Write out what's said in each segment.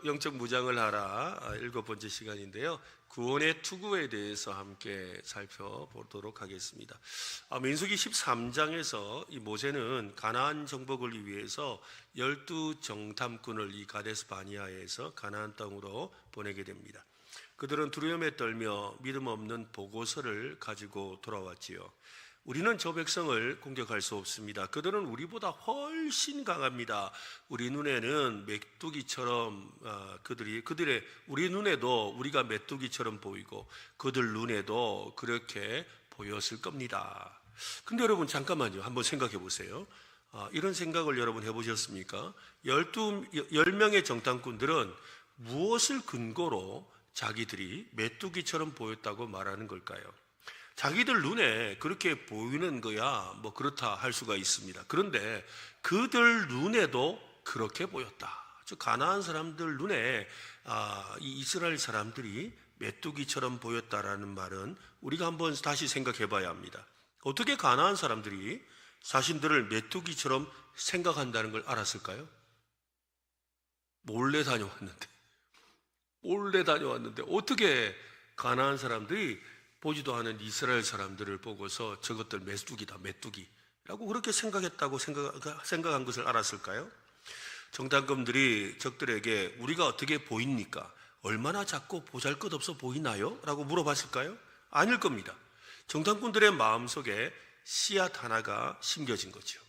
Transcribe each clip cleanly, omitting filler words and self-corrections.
영적 무장을 하라 7번째 시간인데요. 구원의 투구에 대해서 함께 살펴보도록 하겠습니다. 민수기 13장에서 이 모세는 가나안 정복을 위해서 12정탐꾼을 이 가데스 바니아에서 가나안 땅으로 보내게 됩니다. 그들은 두려움에 떨며 믿음 없는 보고서를 가지고 돌아왔지요. 우리는 저 백성을 공격할 수 없습니다. 그들은 우리보다 훨씬 강합니다. 우리 눈에는 메뚜기처럼 우리 눈에도 우리가 메뚜기처럼 보이고 그들 눈에도 그렇게 보였을 겁니다. 근데 여러분 잠깐만요. 한번 생각해 보세요. 이런 생각을 여러분 해보셨습니까? 10명의 정탐꾼들은 무엇을 근거로 자기들이 메뚜기처럼 보였다고 말하는 걸까요? 자기들 눈에 그렇게 보이는 거야 뭐 그렇다 할 수가 있습니다. 그런데 그들 눈에도 그렇게 보였다. 즉 가나안 사람들 눈에 이 이스라엘 사람들이 메뚜기처럼 보였다라는 말은 우리가 한번 다시 생각해 봐야 합니다. 어떻게 가나안 사람들이 자신들을 메뚜기처럼 생각한다는 걸 알았을까요? 몰래 다녀왔는데 어떻게 가나안 사람들이 보지도 않은 이스라엘 사람들을 보고서 저것들 메뚜기라고 그렇게 생각한 것을 알았을까요? 정탐꾼들이 적들에게 우리가 어떻게 보입니까? 얼마나 작고 보잘것없어 보이나요? 라고 물어봤을까요? 아닐 겁니다. 정탐꾼들의 마음속에 씨앗 하나가 심겨진 거죠.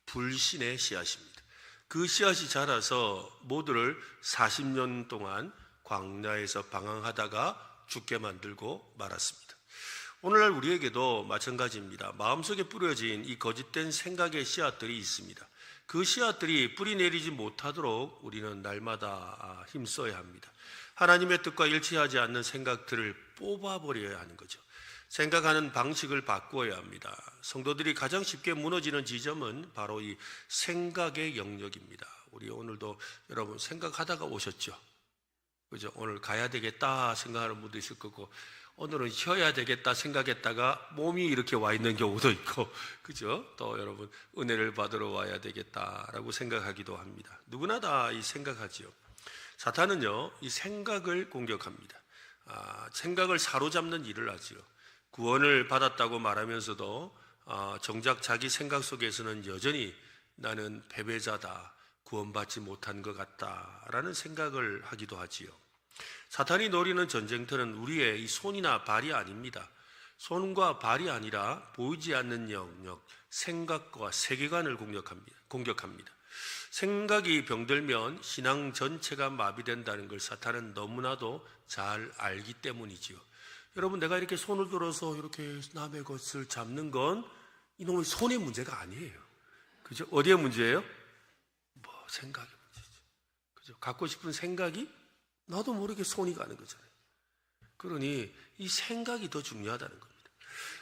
불신의 씨앗입니다. 그 씨앗이 자라서 모두를 40년 동안 광야에서 방황하다가 죽게 만들고 말았습니다. 오늘날 우리에게도 마찬가지입니다. 마음속에 뿌려진 이 거짓된 생각의 씨앗들이 있습니다. 그 씨앗들이 뿌리 내리지 못하도록 우리는 날마다 힘써야 합니다. 하나님의 뜻과 일치하지 않는 생각들을 뽑아버려야 하는 거죠. 생각하는 방식을 바꾸어야 합니다. 성도들이 가장 쉽게 무너지는 지점은 바로 이 생각의 영역입니다. 우리 오늘도 여러분 생각하다가 오셨죠? 그죠? 오늘 가야 되겠다 생각하는 분도 있을 거고, 오늘은 쉬어야 되겠다 생각했다가 몸이 이렇게 와 있는 경우도 있고, 그죠? 또 여러분 은혜를 받으러 와야 되겠다라고 생각하기도 합니다. 누구나 다 이 생각하지요. 사탄은요, 이 생각을 공격합니다. 생각을 사로잡는 일을 하지요. 구원을 받았다고 말하면서도 정작 자기 생각 속에서는 여전히 나는 패배자다, 구원받지 못한 것 같다라는 생각을 하기도 하지요. 사탄이 노리는 전쟁터는 우리의 이 손이나 발이 아닙니다. 손과 발이 아니라 보이지 않는 영역, 생각과 세계관을 공격합니다. 생각이 병들면 신앙 전체가 마비된다는 걸 사탄은 너무나도 잘 알기 때문이지요. 여러분, 내가 이렇게 손을 들어서 이렇게 남의 것을 잡는 건 이놈의 손의 문제가 아니에요. 그죠? 어디의 문제예요? 생각의 문제죠. 그죠? 갖고 싶은 생각이 나도 모르게 손이 가는 거잖아요. 그러니 이 생각이 더 중요하다는 겁니다.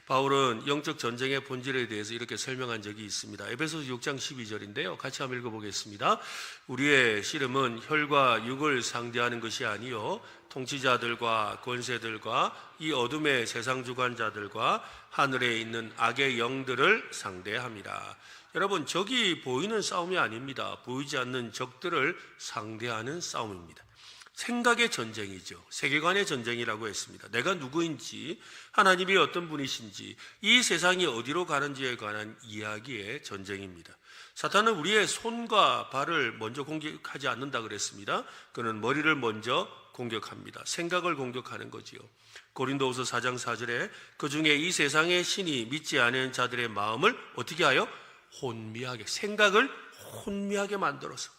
바울은 영적 전쟁의 본질에 대해서 이렇게 설명한 적이 있습니다. 에베소서 6장 12절인데요. 같이 한번 읽어보겠습니다. 우리의 씨름은 혈과 육을 상대하는 것이 아니요 통치자들과 권세들과 이 어둠의 세상 주관자들과 하늘에 있는 악의 영들을 상대합니다. 여러분, 적이 보이는 싸움이 아닙니다. 보이지 않는 적들을 상대하는 싸움입니다. 생각의 전쟁이죠. 세계관의 전쟁이라고 했습니다. 내가 누구인지, 하나님이 어떤 분이신지, 이 세상이 어디로 가는지에 관한 이야기의 전쟁입니다. 사탄은 우리의 손과 발을 먼저 공격하지 않는다 그랬습니다. 그는 머리를 먼저 공격합니다. 생각을 공격하는 거지요. 고린도후서 4장 4절에 그 중에 이 세상의 신이 믿지 않은 자들의 마음을 어떻게 하여? 혼미하게, 생각을 혼미하게 만들어서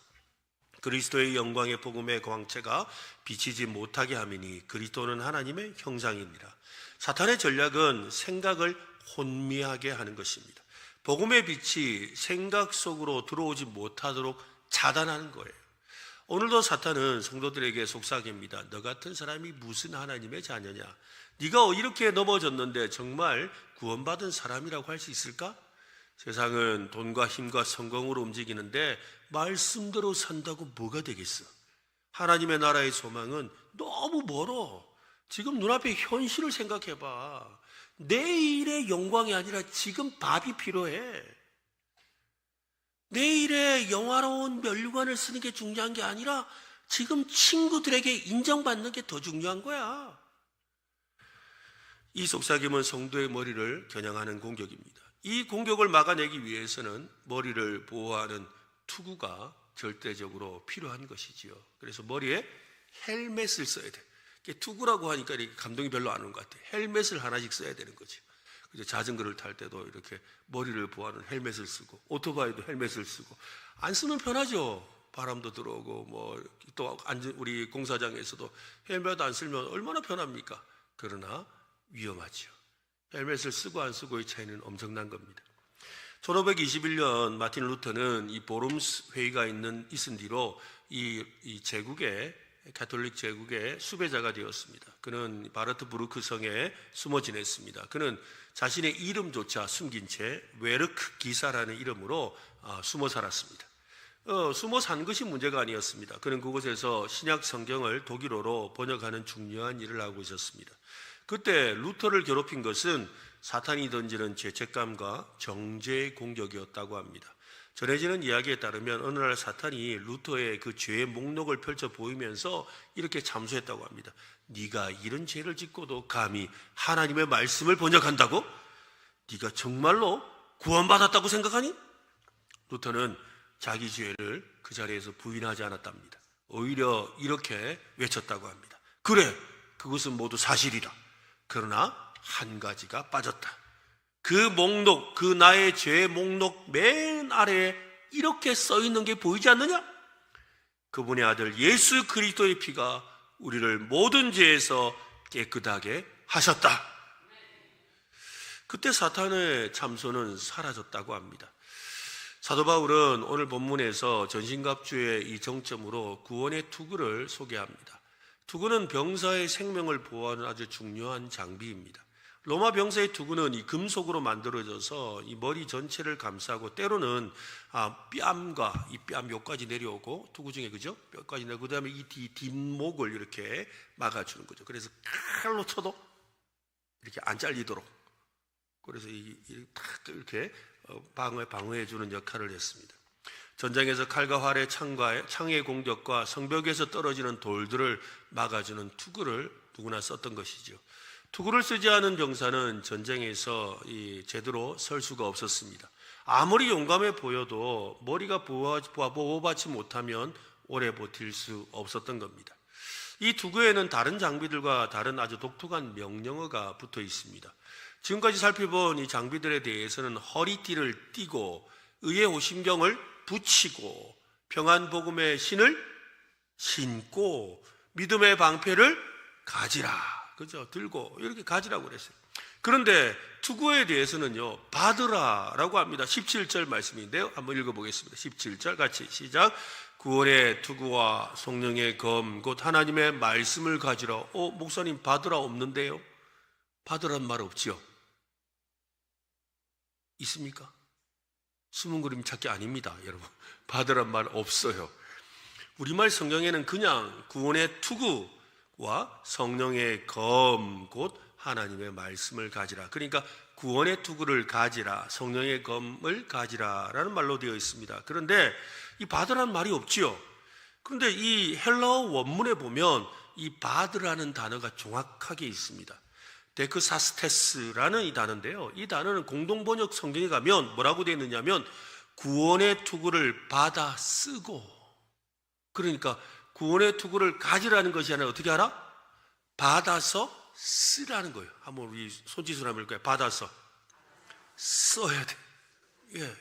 그리스도의 영광의 복음의 광채가 비치지 못하게 함이니 그리스도는 하나님의 형상이니라. 사탄의 전략은 생각을 혼미하게 하는 것입니다. 복음의 빛이 생각 속으로 들어오지 못하도록 차단하는 거예요. 오늘도 사탄은 성도들에게 속삭입니다. 너 같은 사람이 무슨 하나님의 자녀냐? 네가 이렇게 넘어졌는데 정말 구원받은 사람이라고 할 수 있을까? 세상은 돈과 힘과 성공으로 움직이는데 말씀대로 산다고 뭐가 되겠어? 하나님의 나라의 소망은 너무 멀어. 지금 눈앞에 현실을 생각해봐. 내일의 영광이 아니라 지금 밥이 필요해. 내일의 영화로운 면류관을 쓰는 게 중요한 게 아니라 지금 친구들에게 인정받는 게 더 중요한 거야. 이 속삭임은 성도의 머리를 겨냥하는 공격입니다. 이 공격을 막아내기 위해서는 머리를 보호하는 투구가 절대적으로 필요한 것이지요. 그래서 머리에 헬멧을 써야 돼. 투구라고 하니까 이렇게 감동이 별로 안 오는 것 같아. 헬멧을 하나씩 써야 되는 거죠. 자전거를 탈 때도 이렇게 머리를 보호하는 헬멧을 쓰고, 오토바이도 헬멧을 쓰고, 안 쓰면 편하죠. 바람도 들어오고, 또 우리 공사장에서도 헬멧 안 쓰면 얼마나 편합니까? 그러나 위험하죠. 헬멧을 쓰고 안 쓰고의 차이는 엄청난 겁니다. 1521년 마틴 루터는 이 보름스 회의가 있은 뒤로 이 제국의 가톨릭 제국의 수배자가 되었습니다. 그는 바르트부르크 성에 숨어 지냈습니다. 그는 자신의 이름조차 숨긴 채 웨르크 기사라는 이름으로 숨어 살았습니다. 숨어 산 것이 문제가 아니었습니다. 그는 그곳에서 신약 성경을 독일어로 번역하는 중요한 일을 하고 있었습니다. 그때 루터를 괴롭힌 것은 사탄이 던지는 죄책감과 정죄의 공격이었다고 합니다. 전해지는 이야기에 따르면 어느 날 사탄이 루터의 그 죄의 목록을 펼쳐 보이면서 이렇게 잠수했다고 합니다. 네가 이런 죄를 짓고도 감히 하나님의 말씀을 번역한다고? 네가 정말로 구원받았다고 생각하니? 루터는 자기 죄를 그 자리에서 부인하지 않았답니다. 오히려 이렇게 외쳤다고 합니다. 그래, 그것은 모두 사실이다. 그러나 한 가지가 빠졌다. 그 목록, 그 나의 죄의 목록 맨 아래에 이렇게 써 있는 게 보이지 않느냐? 그분의 아들 예수 그리스도의 피가 우리를 모든 죄에서 깨끗하게 하셨다. 그때 사탄의 참소는 사라졌다고 합니다. 사도 바울은 오늘 본문에서 전신갑주의 이 정점으로 구원의 투구를 소개합니다. 투구는 병사의 생명을 보호하는 아주 중요한 장비입니다. 로마 병사의 투구는 이 금속으로 만들어져서 이 머리 전체를 감싸고 때로는 뺨과 이 뺨 요까지 내려오고 투구 중에 그죠? 뼈까지 내고 그다음에 이 뒷목을 이렇게 막아주는 거죠. 그래서 칼로 쳐도 이렇게 안 잘리도록 그래서 이렇게 방어해 주는 역할을 했습니다. 전장에서 칼과 활의 창의 공격과 성벽에서 떨어지는 돌들을 막아주는 투구를 누구나 썼던 것이죠. 투구를 쓰지 않은 병사는 전쟁에서 제대로 설 수가 없었습니다. 아무리 용감해 보여도 머리가 보호받지 못하면 오래 버틸 수 없었던 겁니다. 이 투구에는 다른 장비들과 다른 아주 독특한 명령어가 붙어 있습니다. 지금까지 살펴본 이 장비들에 대해서는 허리띠를 띠고 의의 오심경을 붙이고 평안복음의 신을 신고 믿음의 방패를 가지라. 그죠? 들고 이렇게 가지라고 그랬어요. 그런데 투구에 대해서는요, 받으라라고 합니다. 17절 말씀인데요. 한번 읽어보겠습니다. 17절 같이 시작. 구원의 투구와 성령의 검 곧 하나님의 말씀을 가지라. 목사님 받으라 없는데요? 받으란 말 없지요? 있습니까? 숨은 그림 찾기 아닙니다, 여러분. 받으란 말 없어요. 우리말 성경에는 그냥 구원의 투구와 성령의 검 곧 하나님의 말씀을 가지라. 그러니까 구원의 투구를 가지라, 성령의 검을 가지라라는 말로 되어 있습니다. 그런데 이 받으라는 말이 없지요. 그런데 이 헬라어 원문에 보면 이 받으라는 단어가 정확하게 있습니다. 데크사스테스라는 이 단어인데요. 이 단어는 공동번역 성경에 가면 뭐라고 되어 있느냐면 구원의 투구를 받아 쓰고, 그러니까 구원의 투구를 가지라는 것이 아니라 어떻게 하라? 받아서 쓰라는 거예요. 한번 우리 손짓으로 한번 볼까요? 받아서 써야 돼. 예.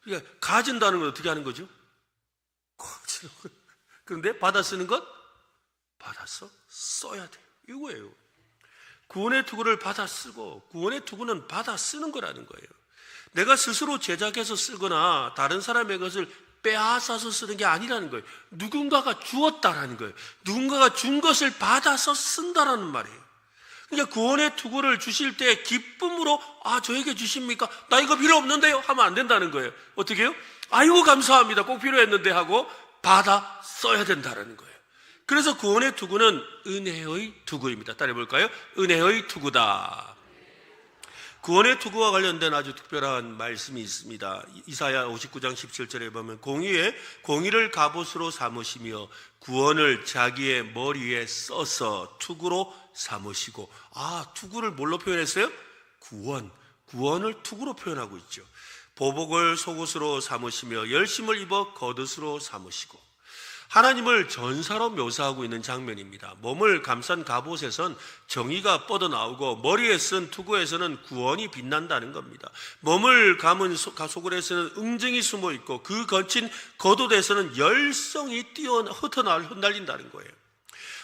그러니까 가진다는 건 어떻게 하는 거죠? 그런데 받아 쓰는 것? 받아서 써야 돼. 이거예요. 구원의 투구를 받아 쓰고, 구원의 투구는 받아 쓰는 거라는 거예요. 내가 스스로 제작해서 쓰거나 다른 사람의 것을 빼앗아서 쓰는 게 아니라는 거예요. 누군가가 주었다라는 거예요. 누군가가 준 것을 받아서 쓴다라는 말이에요. 그러니까 구원의 투구를 주실 때 기쁨으로 저에게 주십니까? 나 이거 필요 없는데요? 하면 안 된다는 거예요. 어떻게 해요? 아이고 감사합니다. 꼭 필요했는데 하고 받아 써야 된다는 거예요. 그래서 구원의 투구는 은혜의 투구입니다. 따라해볼까요? 은혜의 투구다. 구원의 투구와 관련된 아주 특별한 말씀이 있습니다. 이사야 59장 17절에 보면 공의를 갑옷으로 삼으시며 구원을 자기의 머리에 써서 투구로 삼으시고. 투구를 뭘로 표현했어요? 구원을 투구로 표현하고 있죠. 보복을 속옷으로 삼으시며 열심을 입어 겉옷으로 삼으시고. 하나님을 전사로 묘사하고 있는 장면입니다. 몸을 감싼 갑옷에선 정의가 뻗어나오고 머리에 쓴 투구에서는 구원이 빛난다는 겁니다. 몸을 감은 속옷에서는 응징이 숨어있고 그 거친 겉옷에서는 열성이 흩날린다는 거예요.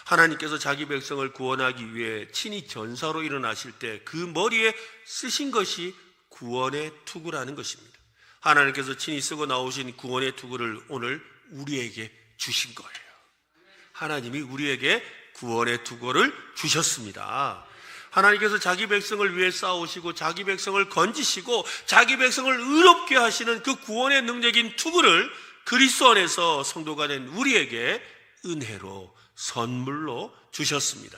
하나님께서 자기 백성을 구원하기 위해 친히 전사로 일어나실 때 그 머리에 쓰신 것이 구원의 투구라는 것입니다. 하나님께서 친히 쓰고 나오신 구원의 투구를 오늘 우리에게 주신 거예요. 하나님이 우리에게 구원의 투구를 주셨습니다. 하나님께서 자기 백성을 위해 싸우시고 자기 백성을 건지시고 자기 백성을 의롭게 하시는 그 구원의 능력인 투구를 그리스도 안에서 성도가 된 우리에게 은혜로 선물로 주셨습니다.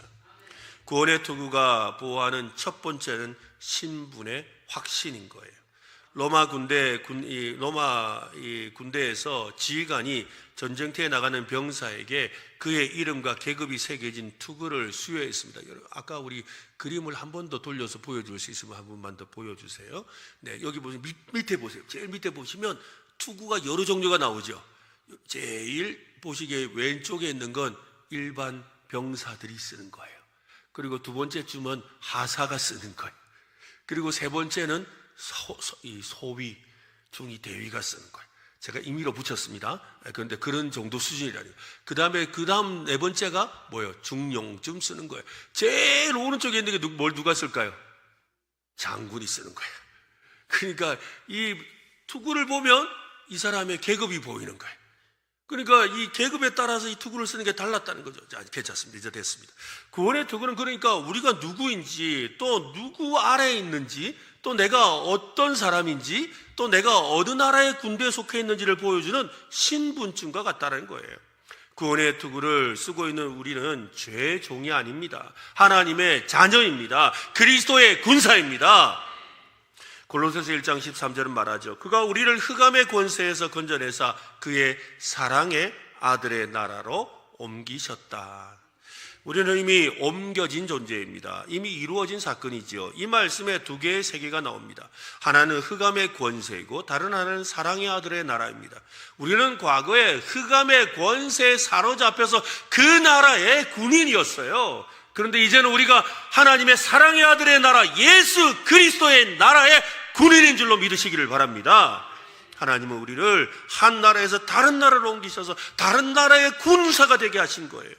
구원의 투구가 보호하는 첫 번째는 신분의 확신인 거예요. 로마 군대에서 지휘관이 전쟁터에 나가는 병사에게 그의 이름과 계급이 새겨진 투구를 수여했습니다. 아까 우리 그림을 한 번 더 돌려서 보여줄 수 있으면 한 번만 더 보여주세요. 네, 여기 보시면 밑에 보세요. 제일 밑에 보시면 투구가 여러 종류가 나오죠. 제일 보시기에 왼쪽에 있는 건 일반 병사들이 쓰는 거예요. 그리고 두 번째 쯤은 하사가 쓰는 거예요. 그리고 세 번째는 소위, 중위, 대위가 쓰는 거예요. 제가 임의로 붙였습니다. 그런데 그런 정도 수준이라니요. 그 다음 네 번째가 뭐예요? 중용쯤 쓰는 거예요. 제일 오른쪽에 있는 게 누가 쓸까요? 장군이 쓰는 거예요. 그러니까 이 투구를 보면 이 사람의 계급이 보이는 거예요. 그러니까 이 계급에 따라서 이 투구를 쓰는 게 달랐다는 거죠. 자, 괜찮습니다. 이제 됐습니다. 구원의 투구는 그러니까 우리가 누구인지, 또 누구 아래에 있는지, 또 내가 어떤 사람인지, 또 내가 어느 나라의 군대에 속해 있는지를 보여주는 신분증과 같다는 거예요. 구원의 투구를 쓰고 있는 우리는 죄의 종이 아닙니다. 하나님의 자녀입니다. 그리스도의 군사입니다. 골로새서 1장 13절은 말하죠. 그가 우리를 흑암의 권세에서 건져내사 그의 사랑의 아들의 나라로 옮기셨다. 우리는 이미 옮겨진 존재입니다. 이미 이루어진 사건이죠. 이 말씀에 두 개의 세계가 나옵니다. 하나는 흑암의 권세이고 다른 하나는 사랑의 아들의 나라입니다. 우리는 과거에 흑암의 권세에 사로잡혀서 그 나라의 군인이었어요. 그런데 이제는 우리가 하나님의 사랑의 아들의 나라, 예수 그리스도의 나라의 군인인 줄로 믿으시기를 바랍니다. 하나님은 우리를 한 나라에서 다른 나라로 옮기셔서 다른 나라의 군사가 되게 하신 거예요.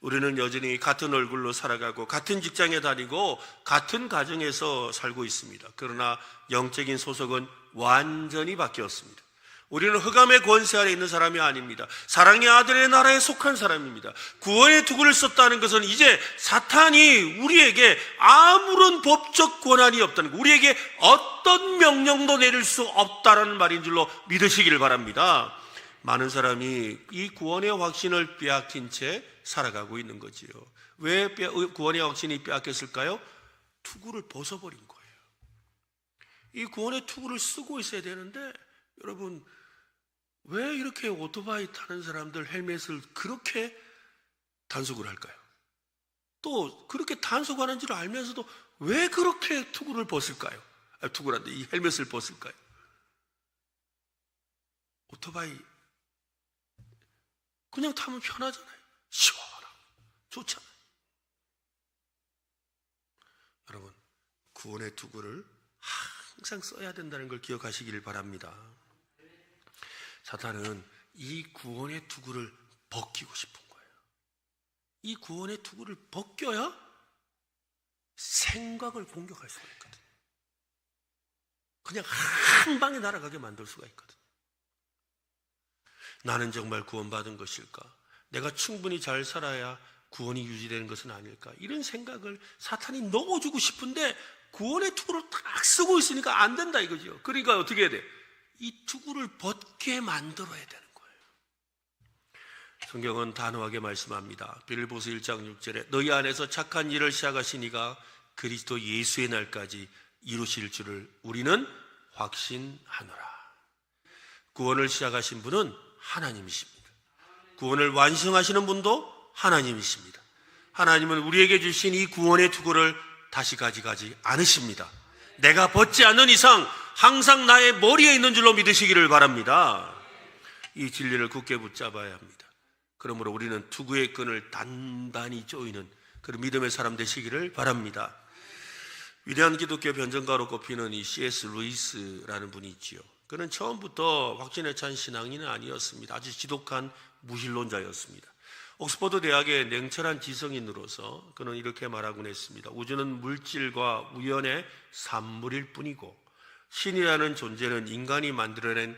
우리는 여전히 같은 얼굴로 살아가고 같은 직장에 다니고 같은 가정에서 살고 있습니다. 그러나 영적인 소속은 완전히 바뀌었습니다. 우리는 흑암의 권세 아래 있는 사람이 아닙니다. 사랑의 아들의 나라에 속한 사람입니다. 구원의 투구를 썼다는 것은 이제 사탄이 우리에게 아무런 법적 권한이 없다는 것, 우리에게 어떤 명령도 내릴 수 없다라는 말인 줄로 믿으시기를 바랍니다. 많은 사람이 이 구원의 확신을 빼앗긴 채 살아가고 있는 거지요. 왜 구원의 확신이 빼앗겼을까요? 투구를 벗어버린 거예요. 이 구원의 투구를 쓰고 있어야 되는데, 여러분, 왜 이렇게 오토바이 타는 사람들 헬멧을 그렇게 단속을 할까요? 또 그렇게 단속하는 줄 알면서도 왜 그렇게 투구를 벗을까요? 투구란데 이 헬멧을 벗을까요? 오토바이 그냥 타면 편하잖아요. 시원하고 좋잖아요. 여러분, 구원의 투구를 항상 써야 된다는 걸 기억하시길 바랍니다. 사탄은 이 구원의 투구를 벗기고 싶은 거예요. 이 구원의 투구를 벗겨야 생각을 공격할 수가 있거든. 그냥 한 방에 날아가게 만들 수가 있거든. 나는 정말 구원받은 것일까? 내가 충분히 잘 살아야 구원이 유지되는 것은 아닐까? 이런 생각을 사탄이 넣어주고 싶은데 구원의 투구를 딱 쓰고 있으니까 안 된다 이거죠. 그러니까 어떻게 해야 돼? 이 투구를 벗게 만들어야 되는 거예요. 성경은 단호하게 말씀합니다. 빌립보서 1장 6절에 너희 안에서 착한 일을 시작하신 이가 그리스도 예수의 날까지 이루실 줄을 우리는 확신하노라. 구원을 시작하신 분은 하나님이십니다. 구원을 완성하시는 분도 하나님이십니다. 하나님은 우리에게 주신 이 구원의 투구를 다시 가져가지 않으십니다. 내가 벗지 않는 이상 항상 나의 머리에 있는 줄로 믿으시기를 바랍니다. 이 진리를 굳게 붙잡아야 합니다. 그러므로 우리는 투구의 끈을 단단히 조이는 그런 믿음의 사람 되시기를 바랍니다. 위대한 기독교 변증가로 꼽히는 이 C.S. 루이스라는 분이 있지요. 그는 처음부터 확신에 찬 신앙인은 아니었습니다. 아주 지독한 무신론자였습니다. 옥스퍼드 대학의 냉철한 지성인으로서 그는 이렇게 말하곤 했습니다. 우주는 물질과 우연의 산물일 뿐이고 신이라는 존재는 인간이 만들어낸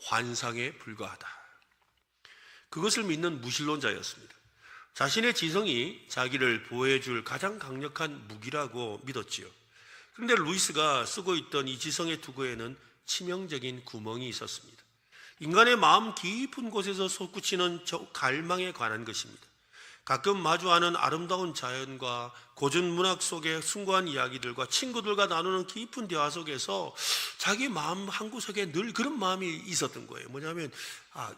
환상에 불과하다. 그것을 믿는 무신론자였습니다. 자신의 지성이 자기를 보호해줄 가장 강력한 무기라고 믿었지요. 그런데 루이스가 쓰고 있던 이 지성의 투구에는 치명적인 구멍이 있었습니다. 인간의 마음 깊은 곳에서 솟구치는 저 갈망에 관한 것입니다. 가끔 마주하는 아름다운 자연과 고전 문학 속의 숭고한 이야기들과 친구들과 나누는 깊은 대화 속에서 자기 마음 한구석에 늘 그런 마음이 있었던 거예요. 뭐냐면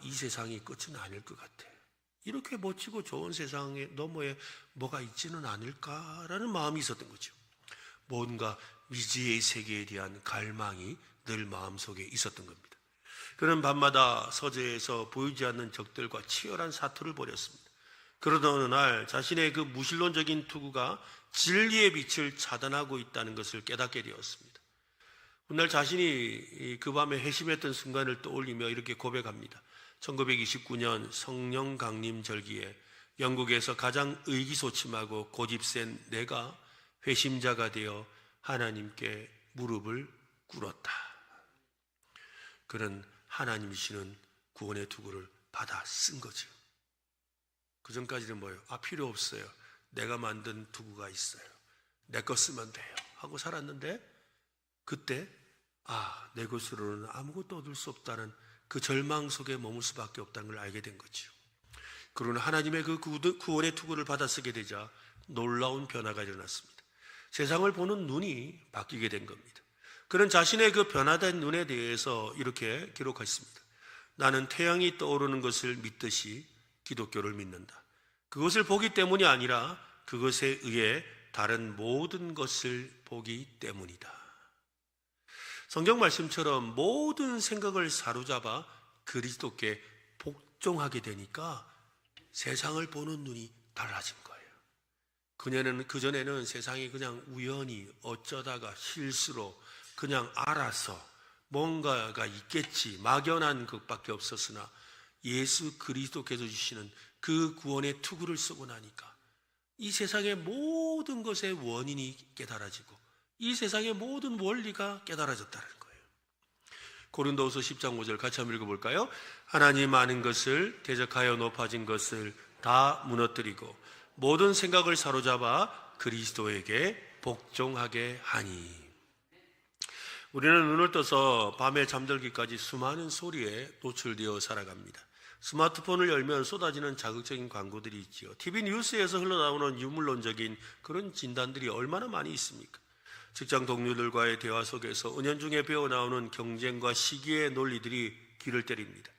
이 세상이 끝은 아닐 것 같아. 이렇게 멋지고 좋은 세상에 너머에 뭐가 있지는 않을까라는 마음이 있었던 거죠. 뭔가 미지의 세계에 대한 갈망이 늘 마음속에 있었던 겁니다. 그는 밤마다 서재에서 보이지 않는 적들과 치열한 사투를 벌였습니다. 그러던 어느 날 자신의 그 무신론적인 투구가 진리의 빛을 차단하고 있다는 것을 깨닫게 되었습니다. 훗날 자신이 그 밤에 회심했던 순간을 떠올리며 이렇게 고백합니다. 1929년 성령 강림 절기에 영국에서 가장 의기소침하고 고집센 내가 회심자가 되어 하나님께 무릎을 꿇었다. 그는 하나님이시는 구원의 투구를 받아 쓴 거죠. 그 전까지는 뭐예요? 필요 없어요. 내가 만든 투구가 있어요. 내 거 쓰면 돼요. 하고 살았는데 그때 내 것으로는 아무것도 얻을 수 없다는 그 절망 속에 머물 수밖에 없다는 걸 알게 된 거죠. 그러나 하나님의 그 구원의 투구를 받아 쓰게 되자 놀라운 변화가 일어났습니다. 세상을 보는 눈이 바뀌게 된 겁니다. 그는 자신의 그 변화된 눈에 대해서 이렇게 기록했습니다. 나는 태양이 떠오르는 것을 믿듯이 기독교를 믿는다. 그것을 보기 때문이 아니라 그것에 의해 다른 모든 것을 보기 때문이다. 성경 말씀처럼 모든 생각을 사로잡아 그리스도께 복종하게 되니까 세상을 보는 눈이 달라진 거예요. 그전에는 세상이 그냥 우연히 어쩌다가 실수로 그냥 알아서 뭔가가 있겠지 막연한 것밖에 없었으나 예수 그리스도께서 주시는 그 구원의 투구를 쓰고 나니까 이 세상의 모든 것의 원인이 깨달아지고 이 세상의 모든 원리가 깨달아졌다는 거예요. 고린도후서 10장 5절 같이 한번 읽어볼까요? 하나님 아는 것을 대적하여 높아진 것을 다 무너뜨리고 모든 생각을 사로잡아 그리스도에게 복종하게 하니. 우리는 눈을 떠서 밤에 잠들기까지 수많은 소리에 노출되어 살아갑니다. 스마트폰을 열면 쏟아지는 자극적인 광고들이 있지요. TV 뉴스에서 흘러나오는 유물론적인 그런 진단들이 얼마나 많이 있습니까? 직장 동료들과의 대화 속에서 은연중에 배어나오는 경쟁과 시기의 논리들이 귀를 때립니다.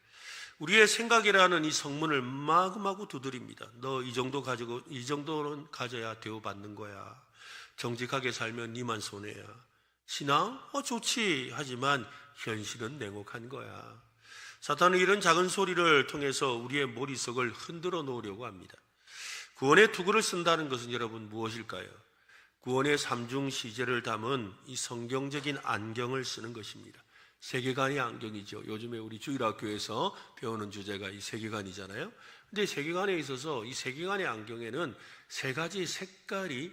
우리의 생각이라는 이 성문을 마구마구 두드립니다. 너 이 정도는 가져야 대우받는 거야. 정직하게 살면 니만 손해야. 신앙? 좋지. 하지만 현실은 냉혹한 거야. 사탄은 이런 작은 소리를 통해서 우리의 머릿속을 흔들어 놓으려고 합니다. 구원의 투구를 쓴다는 것은 여러분 무엇일까요? 구원의 삼중 시제를 담은 이 성경적인 안경을 쓰는 것입니다. 세계관의 안경이죠. 요즘에 우리 주일학교에서 배우는 주제가 이 세계관이잖아요. 근데 세계관에 있어서 이 세계관의 안경에는 세 가지 색깔이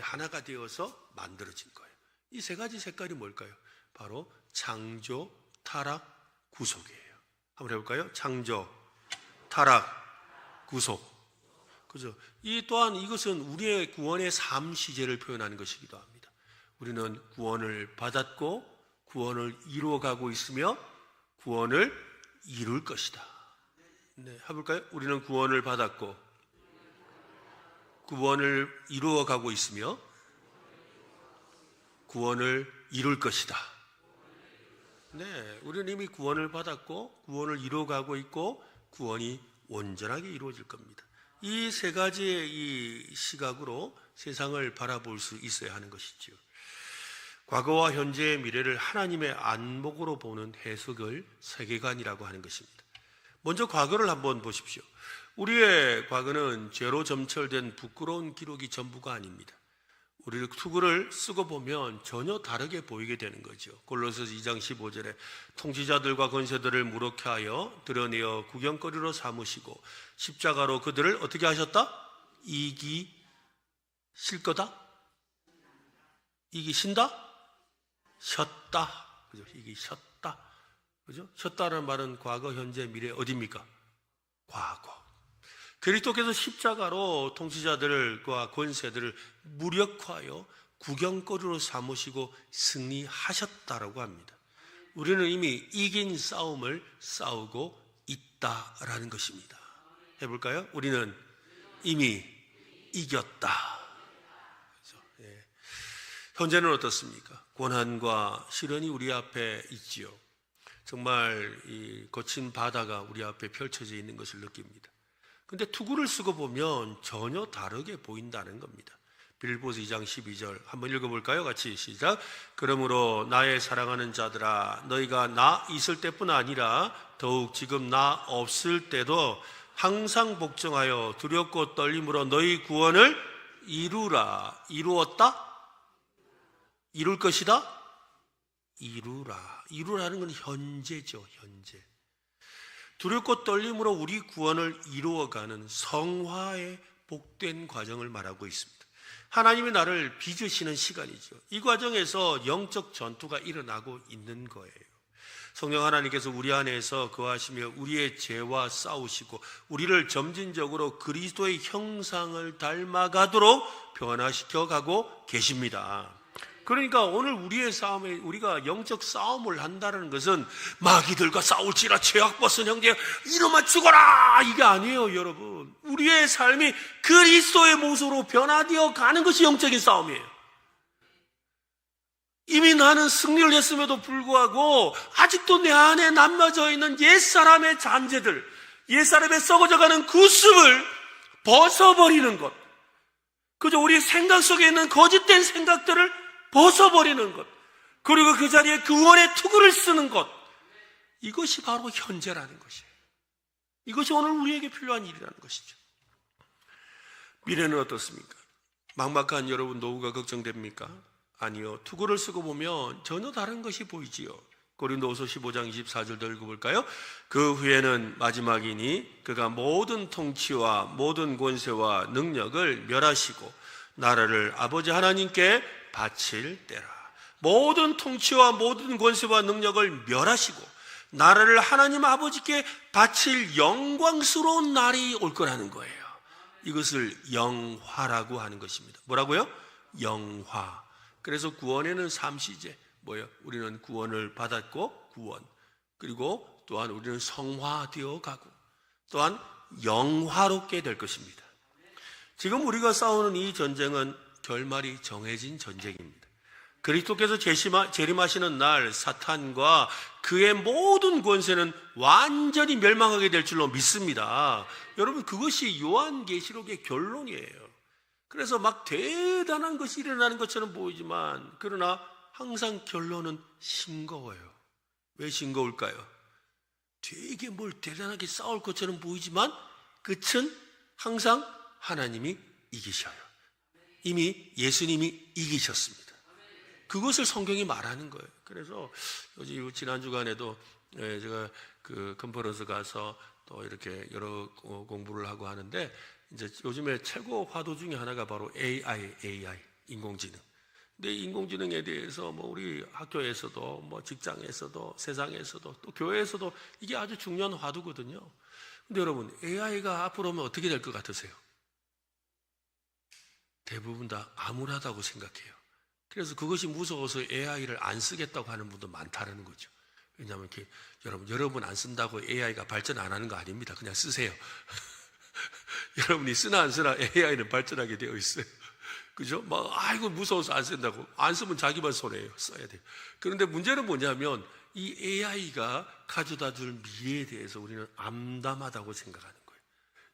하나가 되어서 만들어진 거예요. 이 세 가지 색깔이 뭘까요? 바로 창조, 타락, 구속이에요. 한번 해볼까요? 창조, 타락, 구속. 그죠? 또한 이것은 우리의 구원의 삶 시제를 표현하는 것이기도 합니다. 우리는 구원을 받았고 구원을 이루어가고 있으며 구원을 이룰 것이다. 네, 해볼까요? 우리는 구원을 받았고 구원을 이루어가고 있으며 구원을 이룰 것이다. 네, 우리는 이미 구원을 받았고 구원을 이루어가고 있고 구원이 온전하게 이루어질 겁니다. 이 세 가지의 이 시각으로 세상을 바라볼 수 있어야 하는 것이지요. 과거와 현재의 미래를 하나님의 안목으로 보는 해석을 세계관이라고 하는 것입니다. 먼저 과거를 한번 보십시오. 우리의 과거는 죄로 점철된 부끄러운 기록이 전부가 아닙니다. 우리 투구를 쓰고 보면 전혀 다르게 보이게 되는 거죠. 골로새서 2장 15절에 통치자들과 권세들을 무력케 하여 드러내어 구경거리로 삼으시고 십자가로 그들을 어떻게 하셨다? 이기실 거다? 이기신다? 셨다. 그죠? 이기셨다. 그죠? 셨다는 말은 과거, 현재, 미래 어디입니까? 과거. 그리스도께서 십자가로 통치자들과 권세들을 무력화하여 구경거리로 삼으시고 승리하셨다라고 합니다. 우리는 이미 이긴 싸움을 싸우고 있다라는 것입니다. 해볼까요? 우리는 이미 이겼다. 그렇죠? 예. 현재는 어떻습니까? 고난과 시련이 우리 앞에 있지요. 정말 이 거친 바다가 우리 앞에 펼쳐져 있는 것을 느낍니다. 근데 투구를 쓰고 보면 전혀 다르게 보인다는 겁니다. 빌보스 2장 12절 한번 읽어볼까요? 같이 시작. 그러므로 나의 사랑하는 자들아 너희가 나 있을 때뿐 아니라 더욱 지금 나 없을 때도 항상 복종하여 두렵고 떨림으로 너희 구원을 이루라. 이루었다? 이룰 것이다? 이루라. 이루라는 건 현재죠. 현재. 두렵고 떨림으로 우리 구원을 이루어가는 성화의 복된 과정을 말하고 있습니다. 하나님이 나를 빚으시는 시간이죠. 이 과정에서 영적 전투가 일어나고 있는 거예요. 성령 하나님께서 우리 안에서 거하시며 우리의 죄와 싸우시고 우리를 점진적으로 그리스도의 형상을 닮아가도록 변화시켜 가고 계십니다. 그러니까 오늘 우리의 싸움에 우리가 영적 싸움을 한다는 것은 마귀들과 싸울지라 죄악 벗은 형제 이놈아 죽어라 이게 아니에요. 여러분, 우리의 삶이 그리스도의 모습으로 변화되어 가는 것이 영적인 싸움이에요. 이미 나는 승리를 했음에도 불구하고 아직도 내 안에 남겨져 있는 옛사람의 잔재들, 옛사람의 썩어져가는 구습을 벗어버리는 것, 그저 우리 생각 속에 있는 거짓된 생각들을 벗어버리는 것, 그리고 그 자리에 구원의 투구를 쓰는 것, 이것이 바로 현재라는 것이에요. 이것이 오늘 우리에게 필요한 일이라는 것이죠. 미래는 어떻습니까? 막막한 여러분 노후가 걱정됩니까? 아니요. 투구를 쓰고 보면 전혀 다른 것이 보이지요. 고린도후서 15장 24절도 읽어볼까요? 그 후에는 마지막이니 그가 모든 통치와 모든 권세와 능력을 멸하시고 나라를 아버지 하나님께 바칠 때라. 모든 통치와 모든 권세와 능력을 멸하시고 나라를 하나님 아버지께 바칠 영광스러운 날이 올 거라는 거예요. 이것을 영화라고 하는 것입니다. 뭐라고요? 영화. 그래서 구원에는 3시제 뭐예요? 우리는 구원을 받았고 구원, 그리고 또한 우리는 성화되어 가고 또한 영화롭게 될 것입니다. 지금 우리가 싸우는 이 전쟁은 결말이 정해진 전쟁입니다. 그리스도께서 재림하시는 날 사탄과 그의 모든 권세는 완전히 멸망하게 될 줄로 믿습니다. 여러분, 그것이 요한계시록의 결론이에요. 그래서 막 대단한 것이 일어나는 것처럼 보이지만 그러나 항상 결론은 싱거워요. 왜 싱거울까요? 되게 뭘 대단하게 싸울 것처럼 보이지만 끝은 항상 하나님이 이기셔요. 이미 예수님이 이기셨습니다. 그것을 성경이 말하는 거예요. 그래서 지난 주간에도 제가 그 컨퍼런스 가서 또 이렇게 여러 공부를 하고 하는데 이제 요즘에 최고 화두 중에 하나가 바로 AI, 인공지능. 근데 인공지능에 대해서 뭐 우리 학교에서도 뭐 직장에서도 세상에서도 또 교회에서도 이게 아주 중요한 화두거든요. 근데 여러분, AI가 앞으로 오면 어떻게 될 것 같으세요? 대부분 다 암울하다고 생각해요. 그래서 그것이 무서워서 AI를 안 쓰겠다고 하는 분도 많다는 거죠. 왜냐하면 이렇게 여러분 안 쓴다고 AI가 발전 안 하는 거 아닙니다. 그냥 쓰세요. 여러분이 쓰나 안 쓰나 AI는 발전하게 되어 있어요. 그죠? 막, 아이고, 무서워서 안 쓴다고. 안 쓰면 자기만 손해예요. 써야 돼요. 그런데 문제는 뭐냐면, 이 AI가 가져다 줄 미래에 대해서 우리는 암담하다고 생각하는 거예요.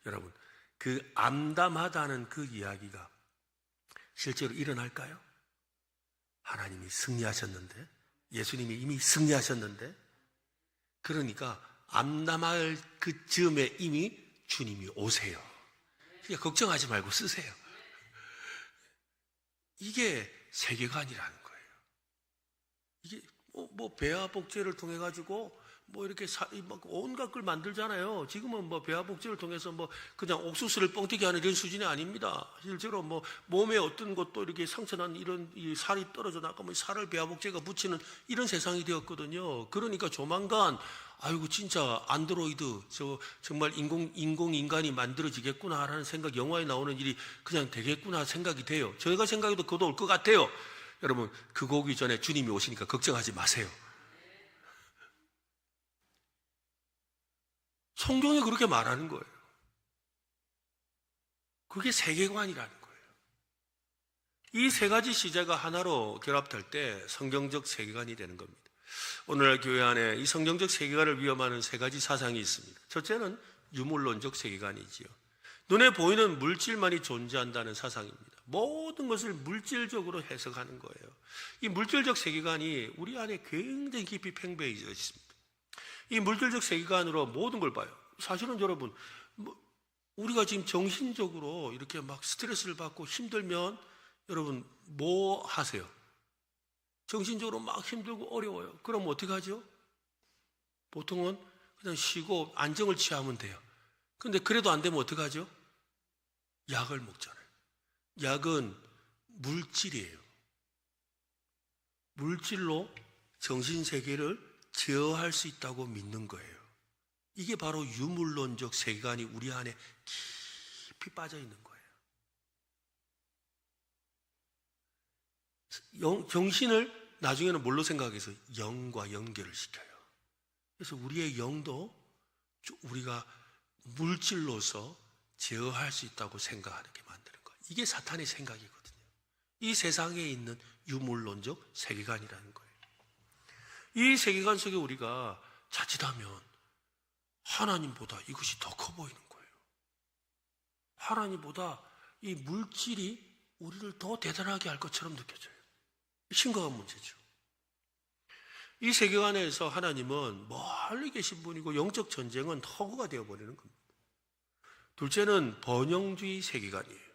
여러분, 그 암담하다는 그 이야기가 실제로 일어날까요? 하나님이 승리하셨는데, 예수님이 이미 승리하셨는데, 그러니까 암담할 그 즈음에 이미 주님이 오세요. 그러니까 걱정하지 말고 쓰세요. 이게 세계관이라는 거예요. 이게 뭐 배아 복제를 통해 가지고 뭐 이렇게 온갖 걸 만들잖아요. 지금은 뭐 배아 복제를 통해서 뭐 그냥 옥수수를 뻥튀기 하는 이런 수준이 아닙니다. 실제로 뭐 몸에 어떤 것도 이렇게 상처난 이런 이 살이 떨어져 나가면 살을 배아 복제가 붙이는 이런 세상이 되었거든요. 그러니까 조만간 아이고 진짜 안드로이드 저 정말 인간이 만들어지겠구나라는 생각, 영화에 나오는 일이 그냥 되겠구나 생각이 돼요. 저희가 생각해도 그것도 올 것 같아요. 여러분, 그거 오기 전에 주님이 오시니까 걱정하지 마세요. 성경이 그렇게 말하는 거예요. 그게 세계관이라는 거예요. 이 세 가지 시제가 하나로 결합될 때 성경적 세계관이 되는 겁니다. 오늘날 교회 안에 이 성경적 세계관을 위험하는 세 가지 사상이 있습니다. 첫째는 유물론적 세계관이지요. 눈에 보이는 물질만이 존재한다는 사상입니다. 모든 것을 물질적으로 해석하는 거예요. 이 물질적 세계관이 우리 안에 굉장히 깊이 팽배해져 있습니다. 이 물질적 세계관으로 모든 걸 봐요. 사실은 여러분, 우리가 지금 정신적으로 이렇게 막 스트레스를 받고 힘들면 여러분 뭐 하세요? 정신적으로 막 힘들고 어려워요. 그럼 어떻게 하죠? 보통은 그냥 쉬고 안정을 취하면 돼요. 그런데 그래도 안 되면 어떻게 하죠? 약을 먹잖아요. 약은 물질이에요. 물질로 정신세계를 제어할 수 있다고 믿는 거예요. 이게 바로 유물론적 세계관이 우리 안에 깊이 빠져 있는 거예요. 정신을 나중에는 뭘로 생각해서 영과 연결을 시켜요. 그래서 우리의 영도 우리가 물질로서 제어할 수 있다고 생각하게 만드는 거예요. 이게 사탄의 생각이거든요. 이 세상에 있는 유물론적 세계관이라는 거예요. 이 세계관 속에 우리가 자칫하면 하나님보다 이것이 더 커 보이는 거예요. 하나님보다 이 물질이 우리를 더 대단하게 할 것처럼 느껴져요. 심각한 문제죠. 이 세계관에서 하나님은 멀리 계신 분이고 영적 전쟁은 허구가 되어버리는 겁니다. 둘째는 번영주의 세계관이에요.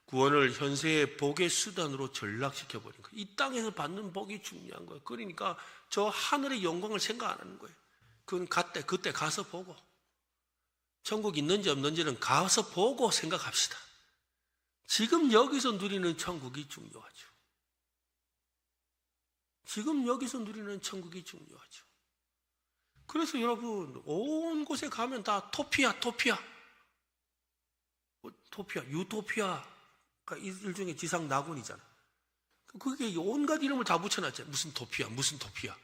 구원을 현세의 복의 수단으로 전락시켜버린 거예요. 이 땅에서 받는 복이 중요한 거예요. 그러니까 저 하늘의 영광을 생각 안 하는 거예요. 그건 그때 가서 보고, 천국 있는지 없는지는 가서 보고 생각합시다. 지금 여기서 누리는 천국이 중요하죠. 지금 여기서 누리는 천국이 중요하죠. 그래서 여러분, 온 곳에 가면 다 토피아, 유토피아가 일종의 지상 낙원이잖아. 그게 온갖 이름을 다 붙여놨잖아요. 무슨 토피아.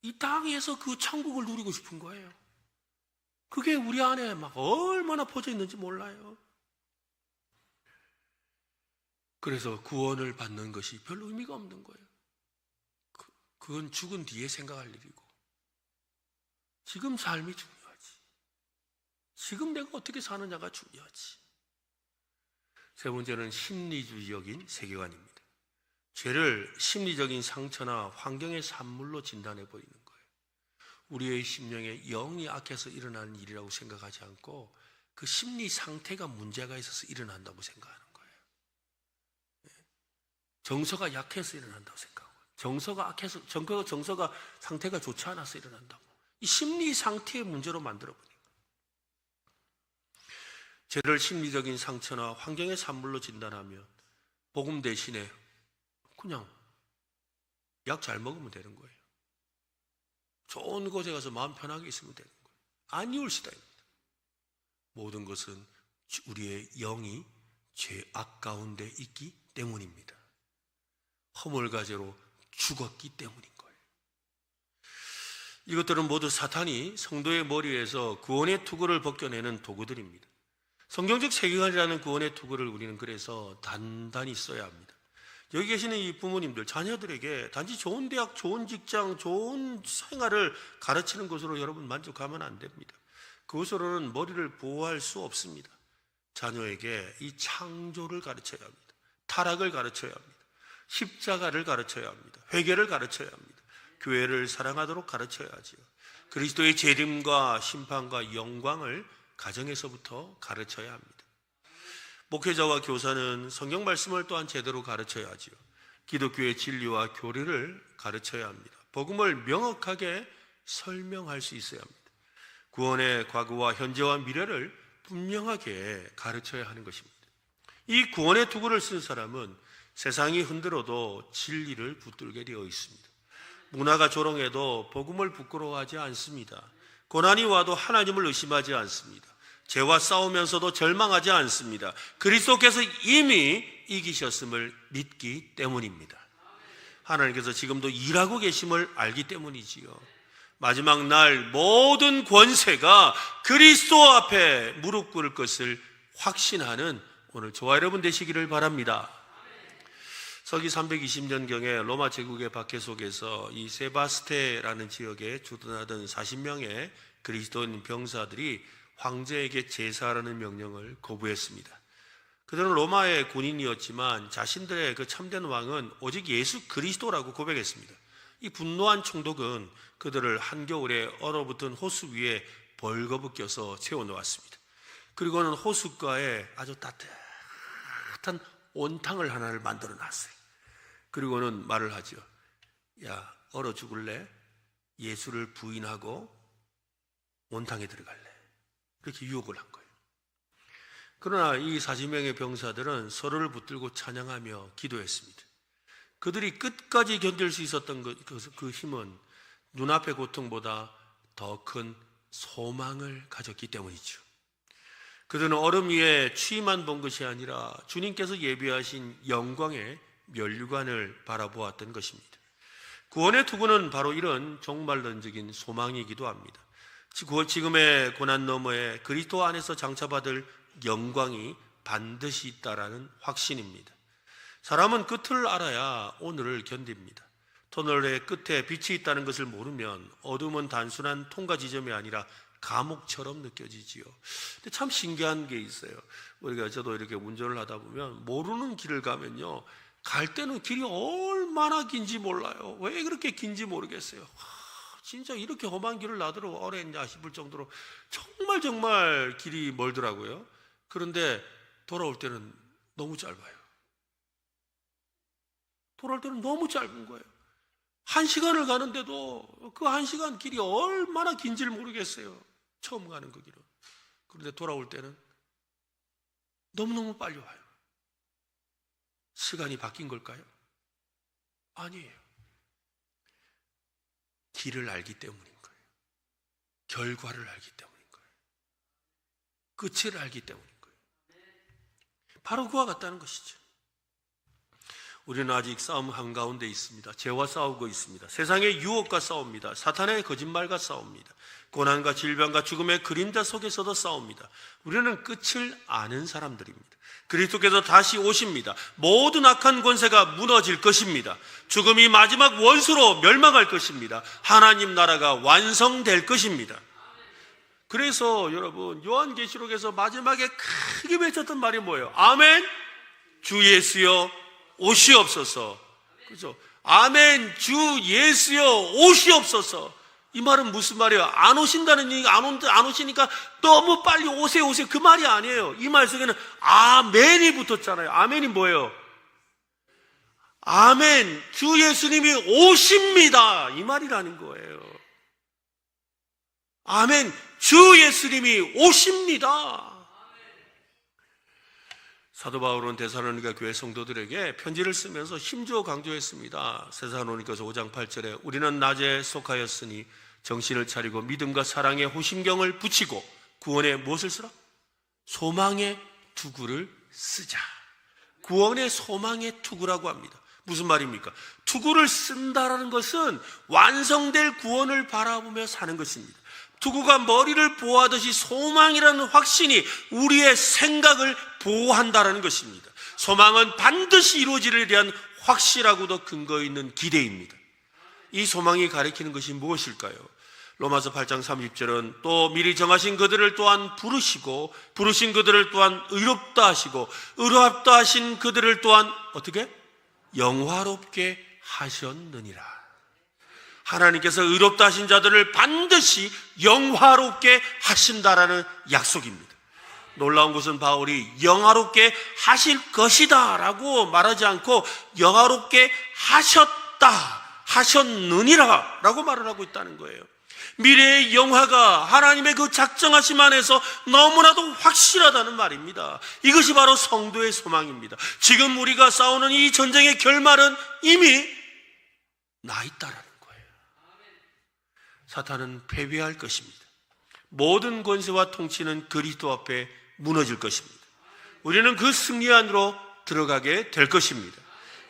이 땅에서 그 천국을 누리고 싶은 거예요. 그게 우리 안에 막 얼마나 퍼져 있는지 몰라요. 그래서 구원을 받는 것이 별로 의미가 없는 거예요. 그건 죽은 뒤에 생각할 일이고, 지금 삶이 중요하지. 지금 내가 어떻게 사느냐가 중요하지. 세 번째는 심리주의적인 세계관입니다. 죄를 심리적인 상처나 환경의 산물로 진단해버리는 거예요. 우리의 심령에 영이 악해서 일어나는 일이라고 생각하지 않고 그 심리 상태가 문제가 있어서 일어난다고 생각하는 거예요. 정서가 약해서 일어난다고 생각하고, 정서가 악해서, 정서가 상태가 좋지 않아서 일어난다고. 이 심리 상태의 문제로 만들어버린 거예요. 죄를 심리적인 상처나 환경의 산물로 진단하면 복음 대신에 그냥 약 잘 먹으면 되는 거예요. 좋은 곳에 가서 마음 편하게 있으면 되는 거예요. 아니올 시다입니다. 모든 것은 우리의 영이 죄악 가운데 있기 때문입니다. 허물과제로 죽었기 때문인 거예요. 이것들은 모두 사탄이 성도의 머리에서 구원의 투구를 벗겨내는 도구들입니다. 성경적 세계관이라는 구원의 투구를 우리는 그래서 단단히 써야 합니다. 여기 계시는 이 부모님들, 자녀들에게 단지 좋은 대학, 좋은 직장, 좋은 생활을 가르치는 것으로 여러분 만족하면 안 됩니다. 그것으로는 머리를 보호할 수 없습니다. 자녀에게 이 창조를 가르쳐야 합니다. 타락을 가르쳐야 합니다. 십자가를 가르쳐야 합니다. 회개를 가르쳐야 합니다. 교회를 사랑하도록 가르쳐야 하지요. 그리스도의 재림과 심판과 영광을 가정에서부터 가르쳐야 합니다. 목회자와 교사는 성경 말씀을 또한 제대로 가르쳐야 하지요. 기독교의 진리와 교리를 가르쳐야 합니다. 복음을 명확하게 설명할 수 있어야 합니다. 구원의 과거와 현재와 미래를 분명하게 가르쳐야 하는 것입니다. 이 구원의 투구를 쓴 사람은 세상이 흔들어도 진리를 붙들게 되어 있습니다. 문화가 조롱해도 복음을 부끄러워하지 않습니다. 고난이 와도 하나님을 의심하지 않습니다. 죄와 싸우면서도 절망하지 않습니다. 그리스도께서 이미 이기셨음을 믿기 때문입니다. 하나님께서 지금도 일하고 계심을 알기 때문이지요. 마지막 날 모든 권세가 그리스도 앞에 무릎 꿇을 것을 확신하는 오늘 저와 여러분 되시기를 바랍니다. 서기 320년경에 로마 제국의 박해 속에서 이 세바스테라는 지역에 주둔하던 40명의 그리스도인 병사들이 황제에게 제사하라는 명령을 거부했습니다. 그들은 로마의 군인이었지만 자신들의 그 참된 왕은 오직 예수 그리스도라고 고백했습니다. 이 분노한 총독은 그들을 한겨울에 얼어붙은 호수 위에 벌거벗겨서 세워놓았습니다. 그리고는 호숫가에 아주 따뜻한 온탕을 하나를 만들어 놨어요. 그리고는 말을 하죠. 야, 얼어 죽을래? 예수를 부인하고 온탕에 들어갈래? 그렇게 유혹을 한 거예요. 그러나 이 40명의 병사들은 서로를 붙들고 찬양하며 기도했습니다. 그들이 끝까지 견딜 수 있었던 그 힘은 눈앞의 고통보다 더 큰 소망을 가졌기 때문이죠. 그들은 얼음 위에 추위만 본 것이 아니라 주님께서 예비하신 영광의 면류관을 바라보았던 것입니다. 구원의 투구는 바로 이런 종말론적인 소망이기도 합니다. 지금의 고난 너머에 그리스도 안에서 장차받을 영광이 반드시 있다라는 확신입니다. 사람은 끝을 알아야 오늘을 견딥니다. 터널의 끝에 빛이 있다는 것을 모르면 어둠은 단순한 통과 지점이 아니라 감옥처럼 느껴지지요. 근데 참 신기한 게 있어요. 저도 이렇게 운전을 하다 보면 모르는 길을 가면요, 갈 때는 길이 얼마나 긴지 몰라요. 왜 그렇게 긴지 모르겠어요. 진짜 이렇게 험한 길을 나더러 오래 했냐 싶을 정도로 정말 길이 멀더라고요. 그런데 돌아올 때는 너무 짧아요. 돌아올 때는 너무 짧은 거예요. 1시간을 가는데도 그 1시간 길이 얼마나 긴지를 모르겠어요. 처음 가는 그 길은. 그런데 돌아올 때는 너무너무 빨리 와요. 시간이 바뀐 걸까요? 아니에요. 길을 알기 때문인 거예요. 결과를 알기 때문인 거예요. 끝을 알기 때문인 거예요. 바로 그와 같다는 것이죠. 우리는 아직 싸움 한가운데 있습니다. 죄와 싸우고 있습니다. 세상의 유혹과 싸웁니다. 사탄의 거짓말과 싸웁니다. 고난과 질병과 죽음의 그림자 속에서도 싸웁니다. 우리는 끝을 아는 사람들입니다. 그리스도께서 다시 오십니다. 모든 악한 권세가 무너질 것입니다. 죽음이 마지막 원수로 멸망할 것입니다. 하나님 나라가 완성될 것입니다. 그래서 여러분, 요한계시록에서 마지막에 크게 외쳤던 말이 뭐예요? 아멘! 주 예수여 오시옵소서. 그죠? 아멘, 주 예수여 오시옵소서. 이 말은 무슨 말이에요? 안 오신다는 얘기가 안 오시니까 너무 빨리 오세요 그 말이 아니에요. 이 말 속에는 아멘이 붙었잖아요. 아멘이 뭐예요? 아멘, 주 예수님이 오십니다. 이 말이라는 거예요. 아멘, 주 예수님이 오십니다. 사도 바울은 데살로니가 교회 성도들에게 편지를 쓰면서 힘주어 강조했습니다. 데살로니가서 5장 8절에 우리는 낮에 속하였으니 정신을 차리고 믿음과 사랑의 호심경을 붙이고 구원의 무엇을 쓰라? 소망의 투구를 쓰자. 구원의 소망의 투구라고 합니다. 무슨 말입니까? 투구를 쓴다라는 것은 완성될 구원을 바라보며 사는 것입니다. 투구가 머리를 보호하듯이 소망이라는 확신이 우리의 생각을 보호한다는 것입니다. 소망은 반드시 이루어지리에 대한 확실하고도 근거 있는 기대입니다. 이 소망이 가리키는 것이 무엇일까요? 로마서 8장 30절은 또 미리 정하신 그들을 또한 부르시고 부르신 그들을 또한 의롭다 하시고 의롭다 하신 그들을 또한 어떻게? 영화롭게 하셨느니라. 하나님께서 의롭다 하신 자들을 반드시 영화롭게 하신다라는 약속입니다. 놀라운 것은 바울이 영화롭게 하실 것이다 라고 말하지 않고 영화롭게 하셨다, 하셨느니라 라고 말을 하고 있다는 거예요. 미래의 영화가 하나님의 그 작정하심 안에서 너무나도 확실하다는 말입니다. 이것이 바로 성도의 소망입니다. 지금 우리가 싸우는 이 전쟁의 결말은 이미 나 있다라는 거예요. 사탄은 패배할 것입니다. 모든 권세와 통치는 그리스도 앞에 무너질 것입니다. 우리는 그 승리 안으로 들어가게 될 것입니다.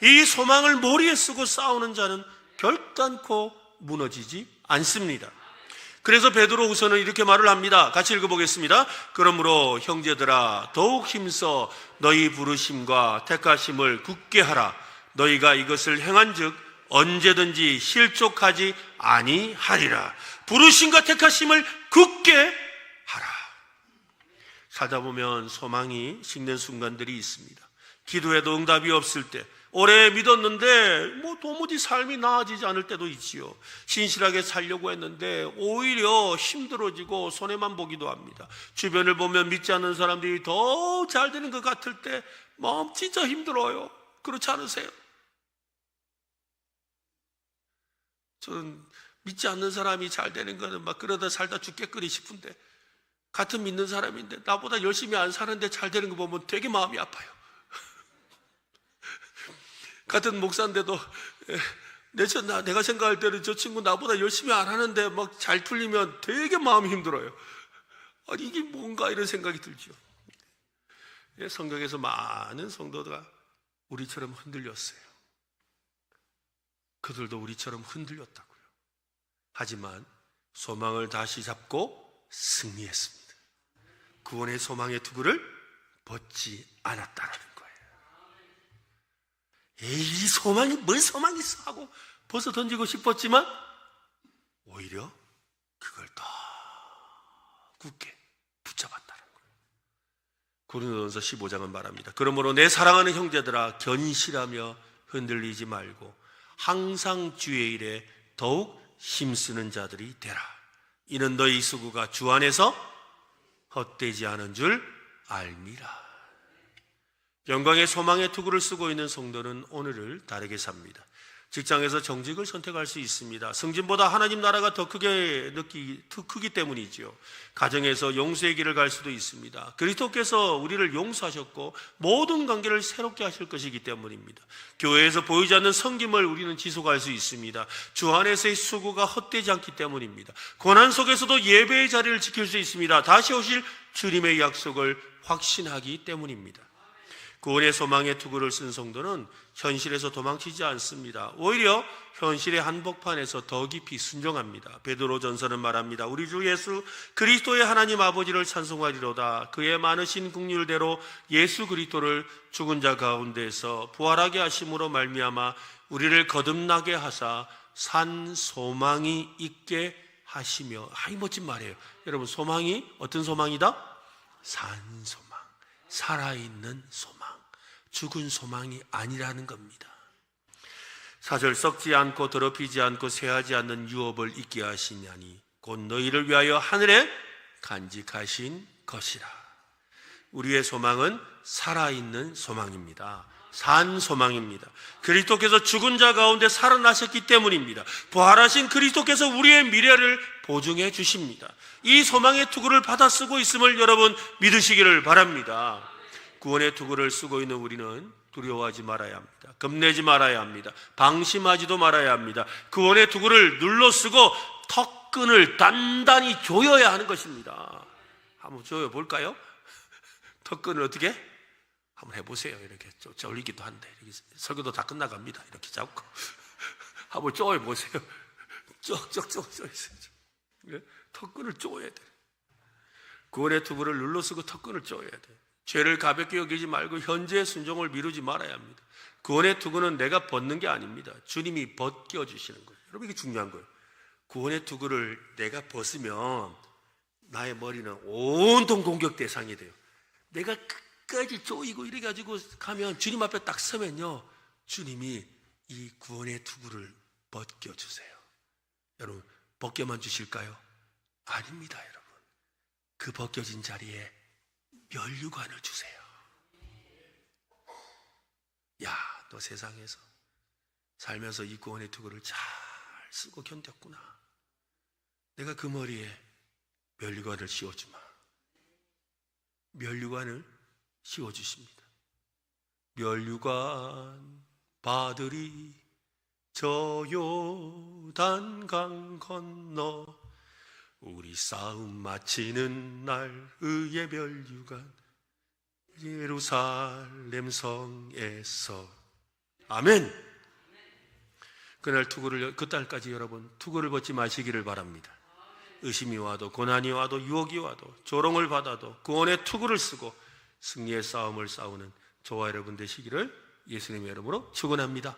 이 소망을 머리에 쓰고 싸우는 자는 결단코 무너지지 않습니다. 그래서 베드로후서는 이렇게 말을 합니다. 같이 읽어보겠습니다. 그러므로 형제들아 더욱 힘써 너희 부르심과 택하심을 굳게 하라. 너희가 이것을 행한즉 언제든지 실족하지 아니하리라. 부르심과 택하심을 굳게 하라. 살다 보면 소망이 식는 순간들이 있습니다. 기도해도 응답이 없을 때, 오래 믿었는데 도무지 삶이 나아지지 않을 때도 있지요. 신실하게 살려고 했는데 오히려 힘들어지고 손해만 보기도 합니다. 주변을 보면 믿지 않는 사람들이 더 잘 되는 것 같을 때 마음 진짜 힘들어요. 그렇지 않으세요? 저는 믿지 않는 사람이 잘 되는 거는 막 그러다 살다 죽겠거리 싶은데, 같은 믿는 사람인데 나보다 열심히 안 사는데 잘 되는 거 보면 되게 마음이 아파요. 같은 목사인데도 내가 생각할 때는 저 친구 나보다 열심히 안 하는데 막 잘 풀리면 되게 마음이 힘들어요. 아니 이게 뭔가 이런 생각이 들죠. 성경에서 많은 성도가 우리처럼 흔들렸어요. 그들도 우리처럼 흔들렸다고요. 하지만 소망을 다시 잡고 승리했습니다. 구원의 소망의 투구를 벗지 않았다라는 거예요. 이 소망이 뭔 소망이 있어 하고 벗어 던지고 싶었지만 오히려 그걸 더 굳게 붙잡았다는 거예요. 고린도전서 15장은 말합니다. 그러므로 내 사랑하는 형제들아 견실하며 흔들리지 말고 항상 주의 일에 더욱 힘쓰는 자들이 되라. 이는 너희 수고가 주 안에서 헛되지 않은 줄 알미라. 영광의 소망의 투구를 쓰고 있는 성도는 오늘을 다르게 삽니다. 직장에서 정직을 선택할 수 있습니다. 승진보다 하나님 나라가 더 크기 때문이지요. 가정에서 용서의 길을 갈 수도 있습니다. 그리스도께서 우리를 용서하셨고 모든 관계를 새롭게 하실 것이기 때문입니다. 교회에서 보이지 않는 섬김을 우리는 지속할 수 있습니다. 주 안에서의 수고가 헛되지 않기 때문입니다. 고난 속에서도 예배의 자리를 지킬 수 있습니다. 다시 오실 주님의 약속을 확신하기 때문입니다. 구원의 소망의 투구를 쓴 성도는 현실에서 도망치지 않습니다. 오히려 현실의 한복판에서 더 깊이 순종합니다. 베드로전서는 말합니다. 우리 주 예수 그리스도의 하나님 아버지를 찬송하리로다. 그의 많으신 긍휼대로 예수 그리스도를 죽은 자 가운데서 부활하게 하심으로 말미암아 우리를 거듭나게 하사 산 소망이 있게 하시며. 이 멋진 말이에요. 여러분, 소망이 어떤 소망이다? 산 소망, 살아있는 소망, 죽은 소망이 아니라는 겁니다. 4절 썩지 않고 더럽히지 않고 쇠하지 않는 유업을 있게 하시냐니 곧 너희를 위하여 하늘에 간직하신 것이라. 우리의 소망은 살아있는 소망입니다. 산 소망입니다. 그리스도께서 죽은 자 가운데 살아나셨기 때문입니다. 부활하신 그리스도께서 우리의 미래를 보증해 주십니다. 이 소망의 투구를 받아 쓰고 있음을 여러분 믿으시기를 바랍니다. 구원의 투구를 쓰고 있는 우리는 두려워하지 말아야 합니다. 겁내지 말아야 합니다. 방심하지도 말아야 합니다. 구원의 투구를 눌러 쓰고 턱끈을 단단히 조여야 하는 것입니다. 한번 조여 볼까요? 턱끈을 어떻게? 한번 해보세요. 이렇게 쫄리기도 한데 이렇게 설교도 다 끝나갑니다. 이렇게 잡고 한번 쪼여보세요. 쪽쪽쪽 쪼이세요. 예? 턱끈을 쪼야 돼. 구원의 투구를 눌러쓰고 턱끈을 쪼야 돼. 죄를 가볍게 여기지 말고 현재의 순종을 미루지 말아야 합니다. 구원의 투구는 내가 벗는 게 아닙니다. 주님이 벗겨주시는 거예요. 여러분, 이게 중요한 거예요. 구원의 투구를 내가 벗으면 나의 머리는 온통 공격 대상이 돼요. 내가 끝까지 쪼이고 이래가지고 가면 주님 앞에 딱 서면요, 주님이 이 구원의 투구를 벗겨주세요. 여러분, 벗겨만 주실까요? 아닙니다, 여러분. 그 벗겨진 자리에 면류관을 주세요. 야, 너 세상에서 살면서 이 구원의 투구를 잘 쓰고 견뎠구나. 내가 그 머리에 면류관을 씌워주마. 면류관을 씌워주십니다. 면류관 받으리 저 요단강 건너 우리 싸움 마치는 날 의의 면류관 예루살렘 성에서. 아멘. 그날 투구를, 그날까지 여러분 투구를 벗지 마시기를 바랍니다. 의심이 와도 고난이 와도 유혹이 와도 조롱을 받아도 구원의 투구를 쓰고 승리의 싸움을 싸우는 저와 여러분 되시기를 예수님의 이름으로 축원합니다.